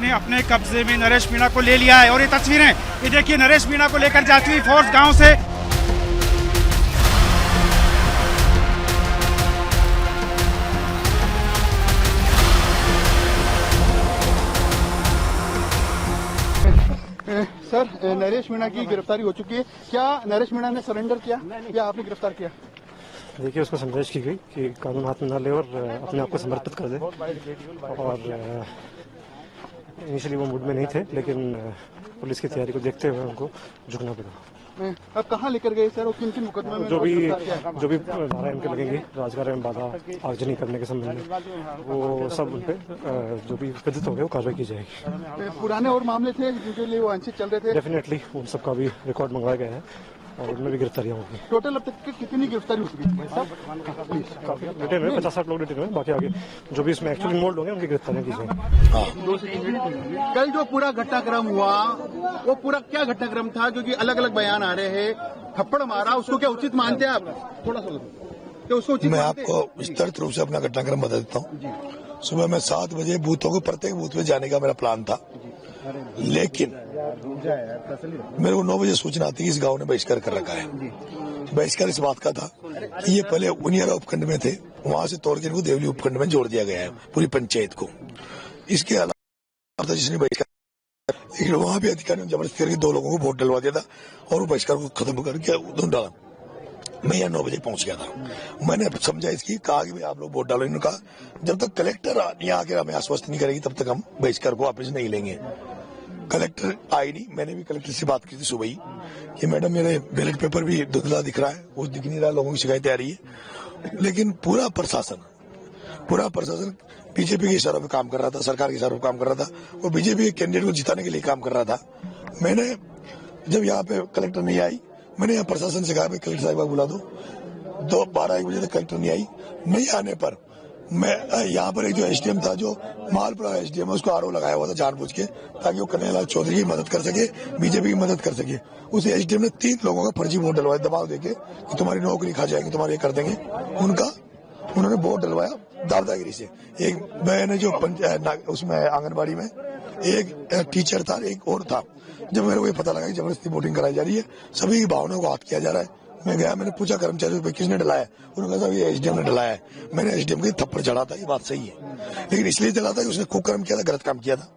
ने अपने कब्जे में नरेश मीणा को ले लिया है। और ये तस्वीरें, ये देखिए नरेश मीणा को लेकर जाती हुई फोर्स गांव से। सर, नरेश मीणा की गिरफ्तारी हो चुकी है। क्या नरेश मीणा ने सरेंडर किया या आपने गिरफ्तार किया? देखिए, उसको समझाइश की गई कि कानून हाथ में ना ले और अपने आप को समर्पित कर दे। और इनिशियली वो मूड में नहीं थे, लेकिन पुलिस की तैयारी को देखते हुए उनको झुकना पड़ा। अब कहाँ लेकर गए सर और किन किन मुकदमे में? जो भी धारा इनके लगेंगी राजकार्य में बाधा आगजनी करने के संबंध में, वो सब उन पे जो भी विदित हो गए वो कार्रवाई की जाएगी। पुराने और मामले थे जिनके लिए वो वांछित चल रहे थे? डेफिनेटली उन सबका भी रिकॉर्ड मंगवाया गया है और उनमें भी गिरफ्तारियां होगी। टोटल अब तक कितनी गिरफ्तारी हो चुकी है? काफी डिटेल में 50-60 लोग डिटेल में, बाकी आगे जो भी इसमें एक्चुअली इन्वॉल्व होंगे उनकी गिरफ्तारियां की जाएंगी। कल जो पूरा घटनाक्रम हुआ वो पूरा क्या घटनाक्रम था? क्योंकि अलग अलग बयान आ रहे हैं। थप्पड़ मारा, उसको क्या उचित मानते हैं आप? थोड़ा सा क्या उसको उचित? मैं आपको विस्तृत रूप से अपना घटनाक्रम बता देता हूँ। सुबह में 7 बजे बूथों को, प्रत्येक बूथ में जाने का मेरा प्लान था, लेकिन मेरे को 9 बजे सूचना आती है इस गांव ने बहिष्कार कर रखा है। बहिष्कार इस बात का था कि ये पहले उनियारा उपखंड में थे, वहां से तोड़ के इनको देवली उपखंड में जोड़ दिया गया है पूरी पंचायत को। इसके अलावा जिसने बहिष्कार, वहां भी अधिकारी ने जबरदस्ती करके 2 लोगों को वोट डलवा दिया था और वो बहिष्कार को खत्म करके उधर डाला। मैं यहाँ 9 बजे पहुंच गया था। मैंने समझा इसकी, कहा कि भाई आप लोग वोट डालो। इन्होंने कहा जब तक कलेक्टर यहाँ आकर हमें आश्वस्त नहीं करेगी तब तक हम बहिष्कार को वापस नहीं लेंगे। कलेक्टर आई नहीं। मैंने भी कलेक्टर से बात की थी सुबह ही कि मैडम मेरे बैलेट पेपर भी धुंधला दिख रहा है, वो दिख नहीं रहा, लोगों की शिकायतें आ रही है। लेकिन पूरा प्रशासन बीजेपी के इशारों पे काम कर रहा था, सरकार के इशारों पे काम कर रहा था और बीजेपी के कैंडिडेट को जिताने के लिए काम कर रहा था। मैंने जब यहाँ पे कलेक्टर नहीं आई, मैंने यहाँ प्रशासन से कहा कलेक्टर साहब बुला दो। 12-1 बजे तक कलेक्टर नहीं आई। नहीं आने पर मैं यहाँ पर एक जो एसडीएम था, जो मालपुरा एसडीएम, उसको आरोप लगाया हुआ था जानबूझ के, ताकि वो कन्हैयालाल चौधरी की मदद कर सके, बीजेपी की मदद कर सके। उस एसडीएम ने 3 लोगों का फर्जी वोट डलवाया, दबाव देके कि तुम्हारी नौकरी खा जाएगी, तुम्हारे ये कर देंगे। उन्होंने वोट डलवाया दादागिरी से। एक बहन जो उसमें आंगनबाड़ी में एक टीचर था, एक और था। जब मेरे को ये पता लगा कि जबरदस्ती वोटिंग कराई जा रही है, सभी की भावनाओं को हाथ किया जा रहा है, मैं गया, मैंने पूछा कर्मचारियों को किसने डलाया। उन्होंने कहा ये एसडीएम ने डलाया है। मैंने एसडीएम के थप्पड़ चढ़ा था, ये बात सही है, लेकिन इसलिए चढ़ा था कि उसने कुकर्म किया था, गलत काम किया था।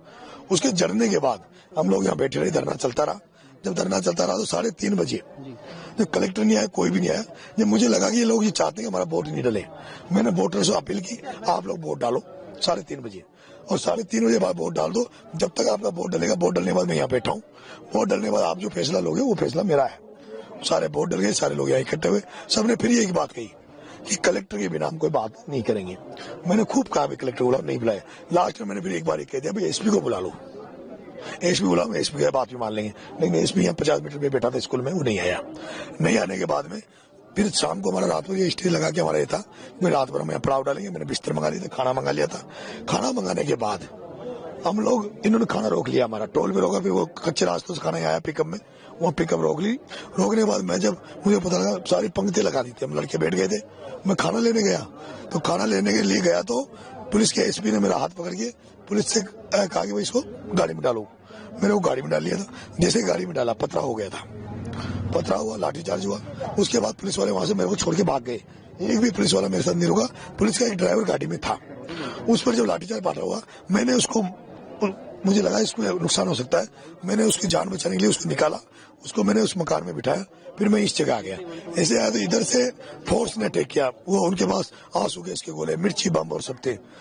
उसके जड़ने के बाद हम लोग यहाँ बैठे रहे, धरना चलता रहा। जब धरना चलता रहा तो 3:30 बजे जब कलेक्टर नहीं आया, कोई भी नहीं आया, जब मुझे लगा कि ये लोग ये चाहते हैं कि हमारा वोट नहीं डले, मैंने वोटरों से अपील की आप लोग वोट डालो 3:30 बजे, और 3:30 बजे बाद वोट डाल दो। जब तक आपका वोट डलेगा, वोट डलने के बाद मैं यहाँ बैठा हूँ। वोट डलने के बाद आप जो फैसला लोगे वो फैसला मेरा है। सारे वोट डल गए, सारे लोग यहाँ इकट्ठे हुए। सबने फिर एक बात कही कि कलेक्टर के बिना हम कोई बात नहीं करेंगे। मैंने खूब कहा कलेक्टर बुलाओ, नहीं बुलाया। लास्ट में मैंने फिर एक बार कह दिया भाई एसपी को बुला लो, एसपी बुलाओ, एसपी की बात भी मान लेंगे। लेकिन एसपी यहाँ 50 मीटर पे बैठा था स्कूल में, वो नहीं आया। नहीं आने के बाद में फिर शाम को हमारा रात को ये स्टेज लगा के हमारा ये था कि रात भर हम यहाँ पड़ाव डालेंगे। मैंने बिस्तर मंगा लिया था, खाना मंगा लिया था। खाना मंगाने के बाद हम लोग, इन्होंने खाना रोक लिया, हमारा टोल पे रोका। फिर वो कच्चे रास्तों से खाना आया पिकअप में, वो पिकअप रोक ली। रोकने के बाद मैं जब मुझे पता लगा, सारी पंक्ति लगा दी थी, हम लड़के बैठ गए थे। मैं खाना लेने गया तो खाना लेने के लिए गया तो पुलिस के एसपी ने मेरा हाथ पकड़ के पुलिस से कहा कि भाई इसको गाड़ी में डालो। मैंने वो गाड़ी में डाल लिया था। जैसे गाड़ी में डाला पथरा हो गया था, पथरा हुआ, लाठीचार्ज हुआ। उसके बाद पुलिस वाले वहां से मेरे को छोड़ के भाग गए। एक भी पुलिस वाला मेरे साथ नहीं रुका। पुलिस का एक ड्राइवर गाड़ी में था। उस पर जब लाठीचार्ज पथरा हुआ, मैंने उसको, मुझे लगा इसको नुकसान हो सकता है, मैंने उसकी जान बचाने के लिए उसको निकाला, उसको मैंने उस मकान में बिठाया। फिर मैं इस जगह आ गया। ऐसे आया तो इधर से फोर्स ने अटैक किया। वो उनके पास आंसू गैस के गोले, मिर्ची बम और सब थे।